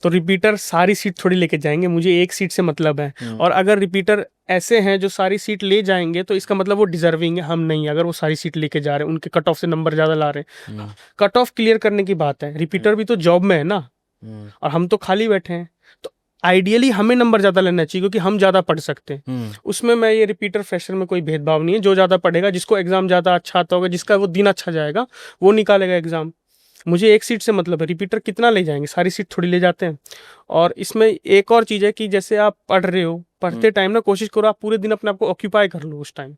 तो रिपीटर सारी सीट थोड़ी लेके जाएंगे, मुझे एक सीट से मतलब है। और अगर रिपीटर ऐसे हैं जो सारी सीट ले जाएंगे तो इसका मतलब वो डिजर्विंग है, हम नहीं। अगर वो सारी सीट लेके जा रहे हैं, उनके कट ऑफ से नंबर ज्यादा ला रहे हैं, कट ऑफ क्लियर करने की बात है। रिपीटर भी तो जॉब में है ना, और हम तो खाली बैठे हैं, तो आइडियली हमें नंबर ज्यादा लेना चाहिए क्योंकि हम ज्यादा पढ़ सकते हैं। उसमें मैं ये रिपीटर फ्रेशर में कोई भेदभाव नहीं है, जो ज्यादा पढ़ेगा, जिसको एग्जाम ज्यादा अच्छा आता होगा, जिसका वो दिन अच्छा जाएगा, वो निकालेगा एग्जाम। मुझे एक सीट से मतलब है, रिपीटर कितना ले जाएंगे, सारी सीट थोड़ी ले जाते हैं। और इसमें एक और चीज़ है कि जैसे आप पढ़ रहे हो, पढ़ते टाइम ना कोशिश करो आप पूरे दिन अपने आप को ऑक्यूपाई कर लो उस टाइम।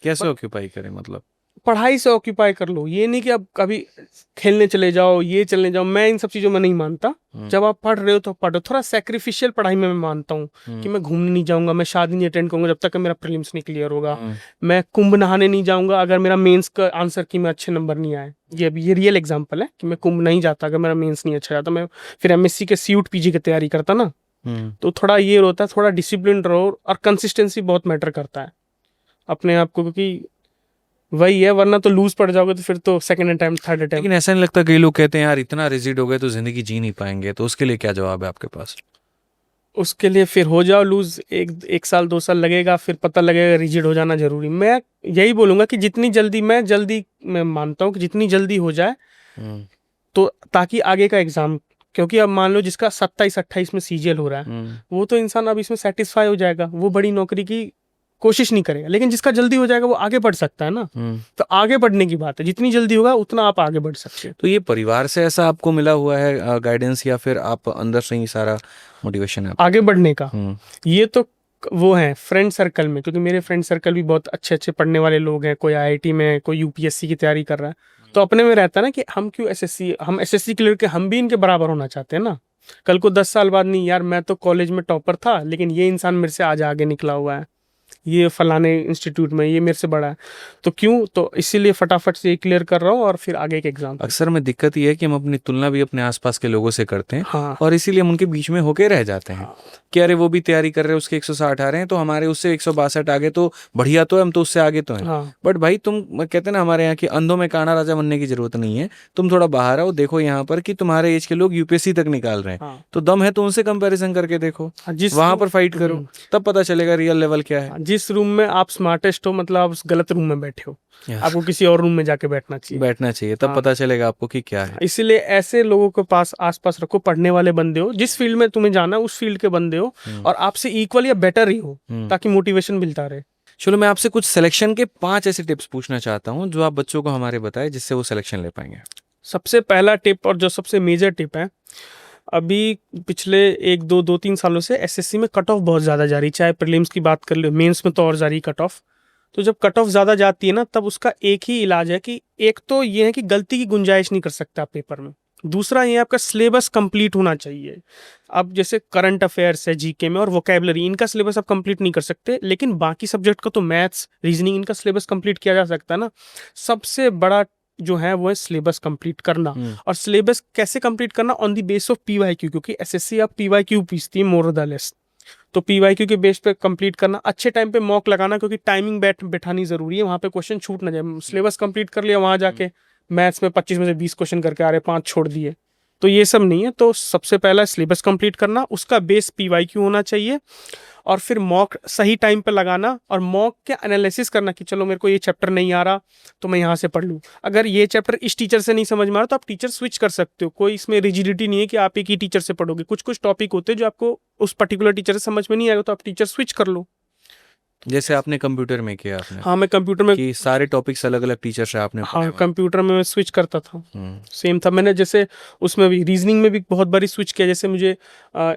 कैसे ऑक्यूपाई करें? मतलब पढ़ाई से ऑक्यूपाई कर लो, ये नहीं कि अब कभी खेलने चले जाओ, ये चलने जाओ, मैं इन सब चीज़ों में नहीं मानता। जब आप पढ़ रहे हो तो पढ़ो, थोड़ा सैक्रिफिशियल पढ़ाई में मैं मानता हूँ कि मैं घूमने नहीं जाऊंगा, मैं शादी नहीं अटेंड करूंगा जब तक मेरा प्रीलिम्स नहीं क्लियर होगा, मैं कुंभ नहाने नहीं जाऊंगा अगर मेरा मेंस का आंसर की में अच्छे नंबर नहीं आए। ये रियल एग्जांपल है कि मैं कुंभ नहीं जाता अगर मेरा मेंस नहीं अच्छा जाता, मैं फिर एमएससी के सीयूट पीजी की तैयारी करता ना। तो थोड़ा ये होता है, थोड़ा डिसिप्लिन रहो, और कंसिस्टेंसी बहुत मैटर करता है अपने आप को, क्योंकि वही है, वरना तो लूज पड़ जाओगे तो फिर तो सेकंड अटेम्प्ट, थर्ड अटेम्प्ट। लेकिन ऐसा नहीं लगता, कई लोग कहते हैं यार इतना रिजिड हो गए तो जिंदगी जी नहीं पाएंगे, तो उसके लिए क्या जवाब है आपके पास? उसके लिए फिर हो जाओ लूज, एक साल 2 साल लगेगा, फिर पता लगेगा रिजिड हो जाना जरूरी। मैं यही बोलूंगा कि जितनी जल्दी, मैं मानता हूँ कि जितनी जल्दी हो जाए तो, ताकि आगे का एग्जाम, क्योंकि अब मान लो जिसका 27-28 में सीजीएल हो रहा है, वो तो इंसान अब इसमें सेटिस्फाई हो जाएगा, वो बड़ी नौकरी की कोशिश नहीं करेगा। लेकिन जिसका जल्दी हो जाएगा वो आगे बढ़ सकता है ना, तो आगे बढ़ने की बात है, जितनी जल्दी होगा उतना आप आगे बढ़ सकते हैं। तो ये परिवार से ऐसा आपको मिला हुआ है गाइडेंस, या फिर आप अंदर से ही सारा मोटिवेशन है आगे बढ़ने का? ये तो वो है फ्रेंड सर्कल में, क्योंकि मेरे फ्रेंड सर्कल भी बहुत अच्छे अच्छे पढ़ने वाले लोग हैं, कोई आईआईटी में, कोई यूपीएससी की तैयारी कर रहा है, तो अपने में रहता है ना कि हम क्यों एसएससी, हम एसएससी क्लियर के हम भी इनके बराबर होना चाहते हैं ना। कल को 10 साल बाद नहीं, यार मैं तो कॉलेज में टॉपर था लेकिन ये इंसान मेरे से आज आगे निकला हुआ है, ये फलाने इंस्टीट्यूट में ये मेरे से बड़ा है, तो क्यों, तो इसीलिए फटाफट से ये क्लियर कर रहा हूँ और फिर आगे के एग्जाम। अक्सर में दिक्कत ये है कि हम अपनी तुलना भी अपने आसपास के लोगों से करते हैं, हाँ। और इसीलिए हम उनके बीच में होके रह जाते हैं कि अरे वो भी तैयारी कर रहे हैं, उसके 160 आ रहे हैं, तो हमारे उससे 162 आगे, तो बढ़िया, तो हम तो उससे आगे तो हैं। हाँ। बट भाई तुम, कहते हैं ना हमारे यहाँ कि अंधों में काना राजा बनने की जरूरत नहीं है, तुम थोड़ा बाहर आओ, देखो यहाँ पर कि तुम्हारे एज के लोग यूपीएससी तक निकाल रहे हैं। हाँ। तो दम है तो उनसे कंपैरिजन करके देखो, वहां पर फाइट करो, तब पता चलेगा रियल लेवल क्या है। जिस रूम में आप स्मार्टेस्ट हो, मतलब आप उस गलत रूम में बैठे हो, आपको किसी और रूम में जाके बैठना चाहिए, तब पता चलेगा आपको कि क्या है। इसीलिए ऐसे लोगों के पास आसपास रखो, पढ़ने वाले बंदे हो, जिस फील्ड में तुम्हें जाना है उस फील्ड के बंदे हो, और आपसे इक्वल या बेटर ही हो, ताकि मोटिवेशन मिलता रहे। चलो मैं आपसे कुछ सिलेक्शन के 5 ऐसे टिप्स पूछना चाहता हूँ जो आप बच्चों को हमारे बताएं, जिससे वो सिलेक्शन ले पाएंगे। सबसे पहला टिप, और जो सबसे मेजर टिप है, अभी पिछले 1-2-3 सालों से एसएससी में कट ऑफ बहुत ज़्यादा जा रही, चाहे प्रीलिम्स की बात कर लो, मेंस में तो और जा रही कट ऑफ। तो जब कट ऑफ ज़्यादा जाती है ना, तब उसका एक ही इलाज है कि एक तो ये है कि गलती की गुंजाइश नहीं कर सकते आप पेपर में, दूसरा ये आपका सिलेबस कंप्लीट होना चाहिए। अब जैसे करंट अफेयर्स है जीके में और वोकैबुलरी, इनका सिलेबस आप कंप्लीट नहीं कर सकते, लेकिन बाकी सब्जेक्ट का तो मैथ्स, रीजनिंग, इनका सिलेबस कंप्लीट किया जा सकता है ना। सबसे बड़ा जो है वो है सिलेबस कंप्लीट करना। और सिलेबस कैसे कंप्लीट करना? On the base of PYQ, क्योंकि एसएससी आप पीवाईक्यू पूछती है मोर द लेस, तो पीवाईक्यू के बेस पे कंप्लीट करना, अच्छे टाइम पे मॉक लगाना, क्योंकि टाइमिंग बैठानी जरूरी है, वहाँ पे क्वेश्चन छूट ना जाए। सिलेबस कंप्लीट कर लिया, वहाँ जाके मैथ्स में 25 में से 20 क्वेश्चन करके आ रहे, 5 छोड़ दिए, तो ये सब नहीं है। तो सबसे पहला सिलेबस कंप्लीट करना, उसका बेस पीवाईक्यू होना चाहिए, और फिर मॉक सही टाइम पे लगाना, और मॉक के एनालिसिस करना कि चलो मेरे को ये चैप्टर नहीं आ रहा तो मैं यहाँ से पढ़ लूँ। अगर ये चैप्टर इस टीचर से नहीं समझ में आ रहा तो आप टीचर स्विच कर सकते हो, कोई इसमें रिजिडिटी नहीं है कि आप एक ही टीचर से पढ़ोगे। कुछ कुछ टॉपिक होते हैं जो आपको उस पर्टिकुलर टीचर से समझ में नहीं आएगा तो आप टीचर स्विच कर लो। जैसे आपने कंप्यूटर में किया आपने हाँ, मैं कंप्यूटर में, कि सारे टॉपिक्स अलग अलग टीचर से आपने पढ़े हाँ हुए हैं। कंप्यूटर में मैं स्विच करता था, हम्म, सेम था। मैंने जैसे उसमें भी रीजनिंग में भी बहुत बारी स्विच किया। जैसे मुझे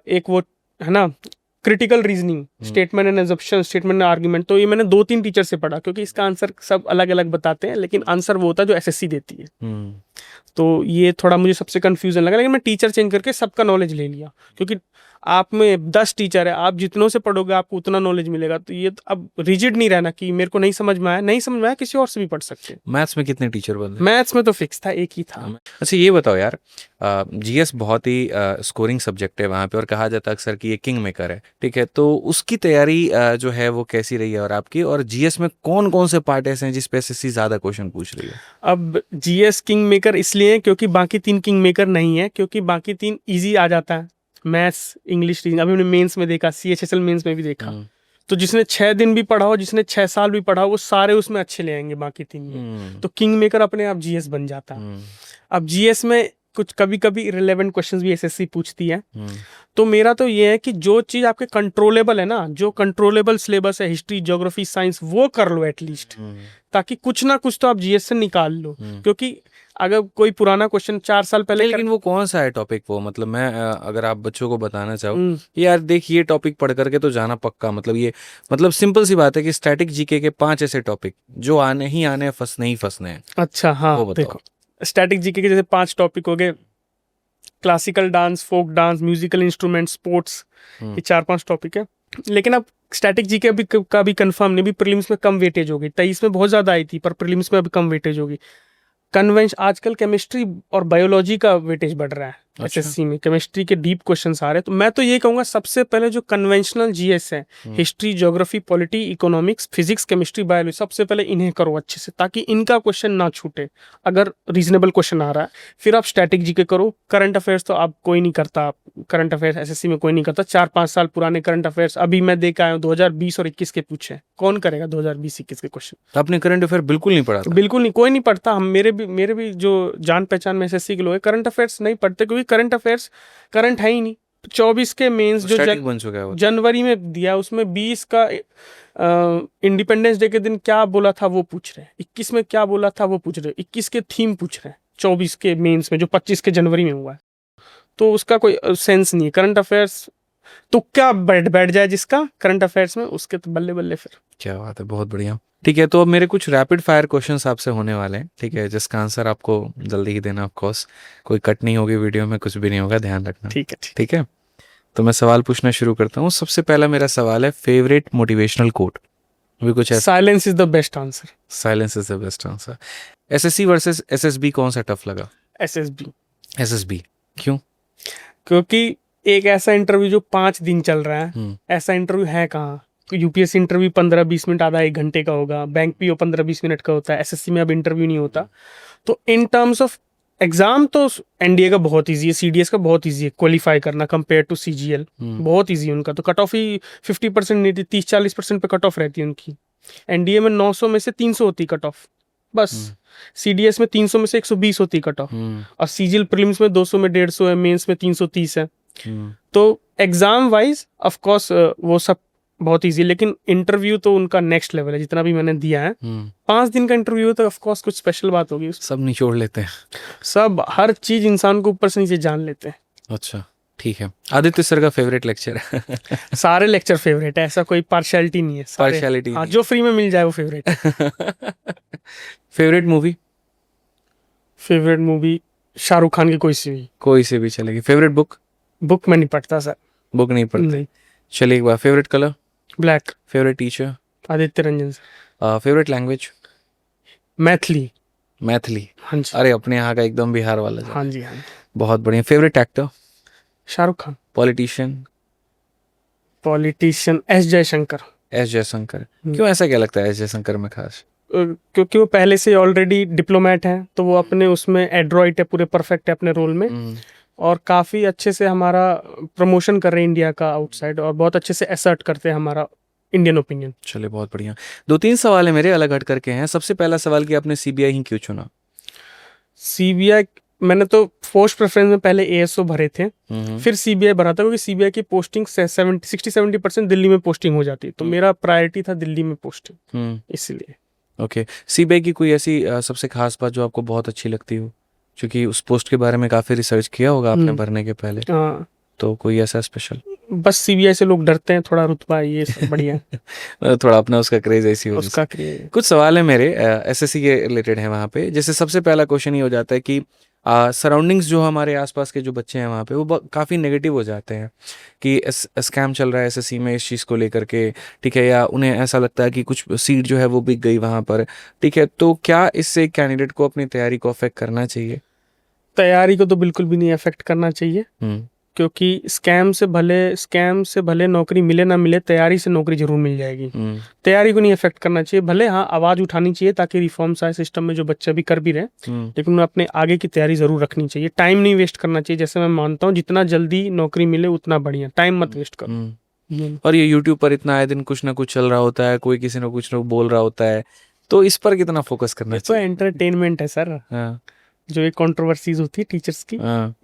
एक वो है ना critical reasoning, statement and assumption, statement and argument, तो ये मैंने 2-3 टीचर से पढ़ा, क्योंकि इसका आंसर सब अलग अलग बताते हैं, लेकिन आंसर वो होता है जो एसएससी देती है। हम्म, तो ये थोड़ा मुझे सबसे कंफ्यूजन लगा, लेकिन मैं टीचर चेंज करके सबका नॉलेज ले लिया, क्योंकि आप में 10 टीचर है, आप जितनों से पढ़ोगे आपको उतना नॉलेज मिलेगा। तो ये तो अब रिजिड नहीं रहना कि मेरे को नहीं समझ में आया, नहीं समझ में आया किसी और से भी पढ़ सकते हैं। मैथ्स में कितने टीचर बदले? मैथ्स में तो फिक्स था, एक ही था। अच्छा ये बताओ यार, जीएस बहुत ही स्कोरिंग सब्जेक्ट है वहाँ पे, और कहा जाता है अक्सर कि ये किंग मेकर है, ठीक है? तो उसकी तैयारी जो है वो कैसी रही है और आपकी, और जीएस में कौन कौन से पार्ट ऐसे हैं जिस पे एसएससी ज्यादा क्वेश्चन पूछ रही है? अब जीएस किंग मेकर इसलिए है क्योंकि बाकी 3 किंग मेकर नहीं है, क्योंकि बाकी 3 इजी आ जाता है, मैथ्स, इंग्लिश, रीजनिंग। अभी हमने मेंस में देखा, सीएचएसएल मेंस में भी देखा, तो जिसने 6 दिन भी पढ़ा हो, जिसने 6 साल भी पढ़ा हो, वो सारे उसमें अच्छे ले आएंगे बाकी 3 में। तो किंग मेकर अपने आप जीएस बन जाता है। अब जीएस में कुछ कभी कभी इरेलेवेंट क्वेश्चंस भी एसएससी पूछती है। तो मेरा तो ये है कि जो चीज आपके कंट्रोलेबल है ना, जो कंट्रोलेबल सिलेबस है, हिस्ट्री, ज्योग्राफी, साइंस, वो कर लो एटलीस्ट, ताकि कुछ ना कुछ तो आप जीएस से निकाल लो। क्योंकि अगर कोई पुराना क्वेश्चन 4 साल पहले लेकिन वो कौन सा है टॉपिक? वो मतलब मैं अगर आप बच्चों को बताना चाहो हम्म, यार देख ये टॉपिक पढ़ करके तो जाना पक्का, मतलब ये मतलब सिंपल सी बात है कि स्टैटिक जीके के 5 ऐसे टॉपिक जो आने ही आने हैं, फंसने ही फंसने हैं। अच्छा हाँ, वो बताओ। देखो स्टैटिक जीके के जैसे 5 टॉपिक हो गए, classical dance, folk dance, musical instrument, sports, ये 4-5 टॉपिक है। लेकिन अब स्टैटिक जीके अभी का भी कंफर्म नहीं, भी प्रीलिम्स में कम वेटेज होगी। 23 में बहुत ज्यादा आई थी, पर प्रीलिम्स में अभी कम वेटेज होगी। आजकल केमिस्ट्री और बायोलॉजी का वेटेज बढ़ रहा है। अच्छा। एसएससी में केमिस्ट्री के डीप क्वेश्चंस आ रहे हैं। तो मैं तो ये कहूंगा सबसे पहले जो कन्वेंशनल जीएस है, history, geography, polity, economics, physics, chemistry, biology, सबसे पहले इन्हें करो अच्छे से, ताकि इनका क्वेश्चन ना छूटे। अगर रीजनेबल क्वेश्चन आ रहा है, फिर आप स्टैटिक जीके करो। करंट अफेयर्स तो आप कोई नहीं करता, करंट अफेयर्स एसएससी में कोई नहीं करता। 4-5 साल पुराने करंट अफेयर्स अभी मैं देख आया हूँ, 2020 और 21 के पूछे, कौन करेगा 2020-21 के क्वेश्चन? आपने करंट अफेयर बिल्कुल नहीं पढ़ा था? बिल्कुल नहीं, कोई नहीं पढ़ता। हम मेरे भी जो जान पहचान में एसएससी के लोग हैं, करंट अफेयर्स नहीं पढ़ते, क्योंकि करंट अफेयर्स करंट है ही नहीं। 24 के मेंस जो स्टैटिक बन चुका है वो। जनवरी में दिया, उसमें 20 का इंडिपेंडेंस डे के दिन क्या बोला था वो पूछ रहे हैं, 21 में क्या बोला था वो पूछ रहे हैं, 21 के थीम पूछ रहे हैं 24 के मेंस में, जो 25 के जनवरी में हुआ है। तो उसका कोई सेंस नहीं है। करंट अफेयर्स तो क्या बैठ जाए जिसका करंट अफेयर्स में, उसके तो बल्ले बल्ले फिर। क्या बात है, बहुत बढ़िया। ठीक है, तो अब मेरे कुछ रैपिड फायर क्वेश्चंस आपसे होने वाले हैं, ठीक है, जिसका आंसर आपको जल्दी ही देना। ऑफ कोर्स कोई कट नहीं होगी वीडियो में, कुछ भी नहीं होगा, ध्यान रखना। ठीक है, ठीक। ठीक है, तो मैं सवाल पूछना शुरू करता हूँ। सबसे पहला मेरा सवाल है, फेवरेट मोटिवेशनल कोट? भी कुछ ऐसा? Silence is the best answer. Silence is the best answer. SSC versus SSB कौन सा टफ लगा? एसएसबी। एसएसबी क्यों? क्योंकि एक ऐसा इंटरव्यू जो 5 दिन चल रहा है, ऐसा इंटरव्यू है कहाँ? यूपीएससी इंटरव्यू 15-20 मिनट, आधा 1 घंटे का होगा। बैंक पीओ 15-20 मिनट का होता है। एसएससी में अब इंटरव्यू नहीं होता। तो इन टर्म्स ऑफ एग्जाम तो एनडीए का बहुत इजी है, सीडीएस का बहुत इजी है क्वालिफाई करना कंपेयर टू सीजीएल। बहुत इजी है उनका। तो कट ऑफ ही 50% नहीं थी, 30-40% पे कट ऑफ रहती है उनकी। एनडीए में 900 में से 300 होती कट ऑफ बस। सीडीएस में 300 में से 120 होती कट ऑफ, और सीजीएल प्रीलिम्स में 200 में 150 है, मेंस में 330 है। तो एग्जाम वाइज ऑफ कोर्स वो सब बहुत इजी, लेकिन इंटरव्यू तो उनका नेक्स्ट लेवल है जितना भी मैंने दिया है। 5 दिन का इंटरव्यू है, तो ऑफ कोर्स कुछ स्पेशल बात होगी। सब निचोड़ लेते हैं, सब हर चीज इंसान को ऊपर से नीचे जान लेते हैं। अच्छा ठीक है। आदित्य सर का फेवरेट लेक्चर? सारे लेक्चर फेवरेट है, ऐसा कोई पार्शियलिटी नहीं है। पार्शियलिटी? हाँ, जो फ्री में मिल जाए वो फेवरेट है। Favourite movie? Favourite movie Shahrukh Khan की कोई से भी चलेगी। Favourite book? बुक में नहीं पढ़ता सर। बुक नहीं पढ़ता? नहीं। चलिए एक बार। Favourite colour? Black. Favourite teacher? Aditya Ranjan sir. Favourite language? Maithili. Maithili? हाँ जी। अरे अपने यहाँ का एकदम बिहार वाला। हाँ जी, हाँ जी। बहुत बढ़िया। Favourite actor? Shahrukh Khan. Politician? S Jaishankar. S Jaishankar? क्यों, ऐसा क्या लगता है एस जयशंकर में खास? क्योंकि वो पहले से ऑलरेडी डिप्लोमेट है, तो वो अपने उसमें एड्रॉइट है, पूरे परफेक्ट है अपने रोल में। और काफ़ी अच्छे से हमारा प्रमोशन कर रहे हैं इंडिया का आउटसाइड, और बहुत अच्छे से असर्ट करते हैं हमारा इंडियन ओपिनियन। चलिए बहुत बढ़िया। 2-3 सवाल है मेरे, अलग हट करके हैं। सबसे पहला सवाल कि आपने सीबीआई ही क्यों चुना? सीबीआई मैंने तो पोस्ट प्रेफरेंस में पहले एएसओ भरे थे, फिर सीबीआई भरा था, क्योंकि सीबीआई की पोस्टिंग 60-70% दिल्ली में पोस्टिंग हो जाती है, तो मेरा प्रायोरिटी था दिल्ली में पोस्टिंग, इसलिए। ओके, सीबीआई की कोई ऐसी सबसे खास बात जो आपको बहुत अच्छी लगती हो? क्योंकि उस पोस्ट के बारे में काफ़ी रिसर्च किया होगा आपने भरने के पहले, हाँ, तो कोई ऐसा स्पेशल? बस सीबीआई से लोग डरते हैं, थोड़ा रुतबा ये सब बढ़िया थोड़ा अपना उसका क्रेज ऐसी हो उसका क्रिएट। कुछ सवाल है मेरे एसएससी के रिलेटेड है वहाँ पे। जैसे सबसे पहला क्वेश्चन ये हो जाता है कि सराउंडिंग्स जो हमारे आसपास के जो बच्चे हैं वहाँ पे वो काफ़ी नेगेटिव हो जाते हैं कि स्कैम चल रहा है एसएससी में इस चीज़ को लेकर के, ठीक है, या उन्हें ऐसा लगता है कि कुछ सीट जो है वो बिक गई वहाँ पर, ठीक है। तो क्या इससे कैंडिडेट को अपनी तैयारी को अफेक्ट करना चाहिए? तैयारी को तो बिल्कुल भी नहीं अफेक्ट करना चाहिए, क्योंकि स्कैम से भले नौकरी मिले ना मिले, तैयारी से नौकरी जरूर मिल जाएगी। तैयारी को नहीं अफेक्ट करना चाहिए, भले हाँ आवाज़ उठानी चाहिए ताकि रिफॉर्म्स आए सिस्टम में, जो बच्चे भी कर भी रहे, लेकिन उन्हें अपने आगे की तैयारी जरूर रखनी चाहिए। टाइम नहीं वेस्ट करना चाहिए, जैसे मैं मानता हूँ जितना जल्दी नौकरी मिले उतना बढ़िया, टाइम मत वेस्ट करो। और ये यूट्यूब पर इतना आए दिन कुछ ना कुछ चल रहा होता है, कोई किसी ने कुछ ना बोल रहा होता है, तो इस पर कितना फोकस करना तो चाहिए? एंटरटेनमेंट है सर। हाँ, जो ये कंट्रोवर्सीज होती है टीचर्स की, हाँ,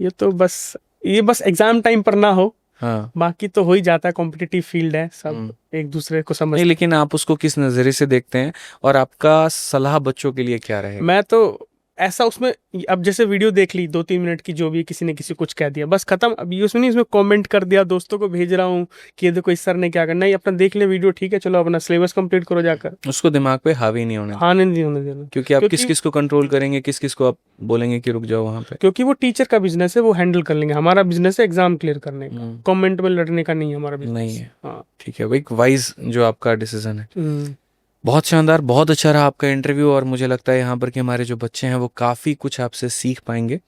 ये बस एग्जाम टाइम पर ना हो, हाँ। बाकी तो हो ही जाता है, कॉम्पिटिटिव फील्ड है, सब एक दूसरे को नहीं, समझ। लेकिन आप उसको किस नज़रिए से देखते हैं और आपका सलाह बच्चों के लिए क्या रहेगा? मैं तो ऐसा उसमें, अब जैसे वीडियो देख ली 2-3 मिनट की, जो भी किसी ने किसी कुछ कह दिया बस खत्म, अब ये उसमें नहीं, इसमें कमेंट कर दिया, दोस्तों को भेज रहा हूँ कि ये देखो इस सर ने क्या करना है, अपना देख ले वीडियो, ठीक है, चलो अपना सिलेबस कंप्लीट करो जाकर। उसको दिमाग पे हावी नहीं होने देना। हाँ, नहीं होने देना, क्योंकि आप किस किस को कंट्रोल करेंगे, किस किस को आप बोलेंगे कि रुक जाओ वहाँ पे। क्योंकि वो टीचर का बिजनेस है, वो हैंडल कर लेंगे, हमारा बिजनेस है एग्जाम क्लियर करने का, कमेंट में लड़ने का नहीं है हमारा बिजनेस। नहीं है, हाँ, ठीक है, वो एक वाइज जो आपका डिसीजन है। बहुत शानदार, बहुत अच्छा रहा आपका इंटरव्यू, और मुझे लगता है यहाँ पर कि हमारे जो बच्चे हैं वो काफ़ी कुछ आपसे सीख पाएंगे,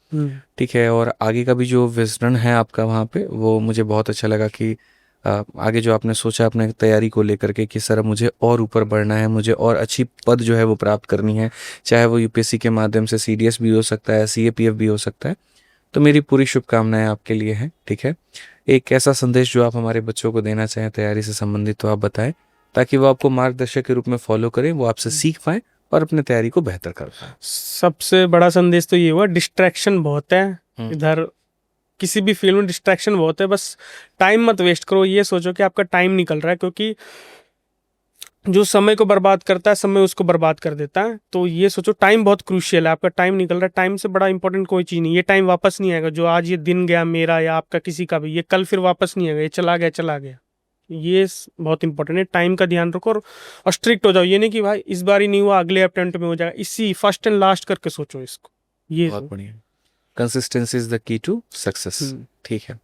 ठीक है। और आगे का भी जो विजन है आपका वहाँ पे, वो मुझे बहुत अच्छा लगा कि आगे जो आपने सोचा अपने तैयारी को लेकर के कि सर मुझे और ऊपर बढ़ना है, मुझे और अच्छी पद जो है वो प्राप्त करनी है, चाहे वो यूपीएससी के माध्यम से सीडीएस भी हो सकता है, सीएपीएफ भी हो सकता है। तो मेरी पूरी शुभकामनाएं आपके लिए हैं, ठीक है। एक ऐसा संदेश जो आप हमारे बच्चों को देना चाहें तैयारी से संबंधित, तो आप बताएं, ताकि वो आपको मार्गदर्शक के रूप में फॉलो करें, वो आपसे सीख पाएं और अपने तैयारी को बेहतर कर पाएं। सबसे बड़ा संदेश तो ये हुआ, डिस्ट्रैक्शन बहुत है इधर, किसी भी फील्ड में डिस्ट्रैक्शन बहुत है, बस टाइम मत वेस्ट करो, ये सोचो कि आपका टाइम निकल रहा है, क्योंकि जो समय को बर्बाद करता है समय उसको बर्बाद कर देता है। तो ये सोचो टाइम बहुत क्रूशियल है, आपका टाइम निकल रहा है, टाइम से बड़ा इंपॉर्टेंट कोई चीज़ नहीं, ये टाइम वापस नहीं आएगा, जो आज ये दिन गया मेरा या आपका किसी का भी, ये कल फिर वापस नहीं आएगा, ये चला गया चला गया। ये बहुत इंपॉर्टेंट है, टाइम का ध्यान रखो और स्ट्रिक्ट हो जाओ, ये नहीं कि भाई इस बार ही नहीं हुआ अगले अटेम्प्ट में हो जाएगा, इसी फर्स्ट एंड लास्ट करके सोचो इसको। ये बहुत बढ़िया, consistency is the key to success, ठीक है।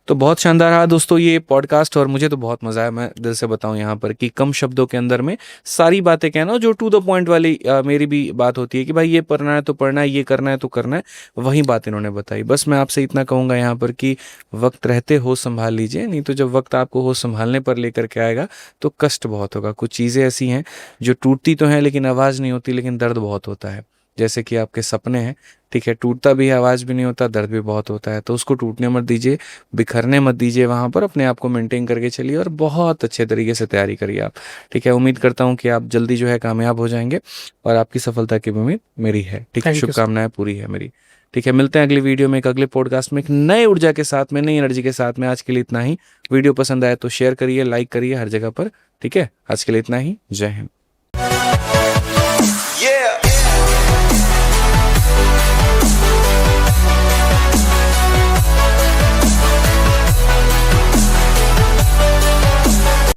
तो बहुत शानदार रहा दोस्तों ये पॉडकास्ट, और मुझे तो बहुत मजा आया। मैं दिल से बताऊं यहाँ पर कि कम शब्दों के अंदर में सारी बातें कहना, जो टू द पॉइंट वाली मेरी भी बात होती है कि भाई ये पढ़ना है तो पढ़ना है, ये करना है तो करना है, वही बात इन्होंने बताई। बस मैं आपसे इतना कहूँगा यहाँ पर कि वक्त रहते होश संभाल लीजिए, नहीं तो जब वक्त आपको होश संभालने पर लेकर के आएगा तो कष्ट बहुत होगा। कुछ चीज़ें ऐसी हैं जो टूटती तो हैं लेकिन आवाज़ नहीं होती, लेकिन दर्द बहुत होता है। जैसे कि आपके सपने हैं, ठीक है, टूटता भी है, आवाज़ भी नहीं होता, दर्द भी बहुत होता है, तो उसको टूटने मत दीजिए, बिखरने मत दीजिए, वहाँ पर अपने आप को मेंटेन करके चलिए और बहुत अच्छे तरीके से तैयारी करिए आप, ठीक है। उम्मीद करता हूँ कि आप जल्दी जो है कामयाब हो जाएंगे, और आपकी सफलता की उम्मीद मेरी है, ठीक है, शुभकामनाएं पूरी है मेरी, ठीक है। मिलते हैं अगली वीडियो में, एक अगले पॉडकास्ट में, एक नए ऊर्जा के साथ में, नई एनर्जी के साथ में। आज के लिए इतना ही। वीडियो पसंद आए तो शेयर करिए, लाइक करिए हर जगह पर, ठीक है। आज के लिए इतना ही, जय हिंद।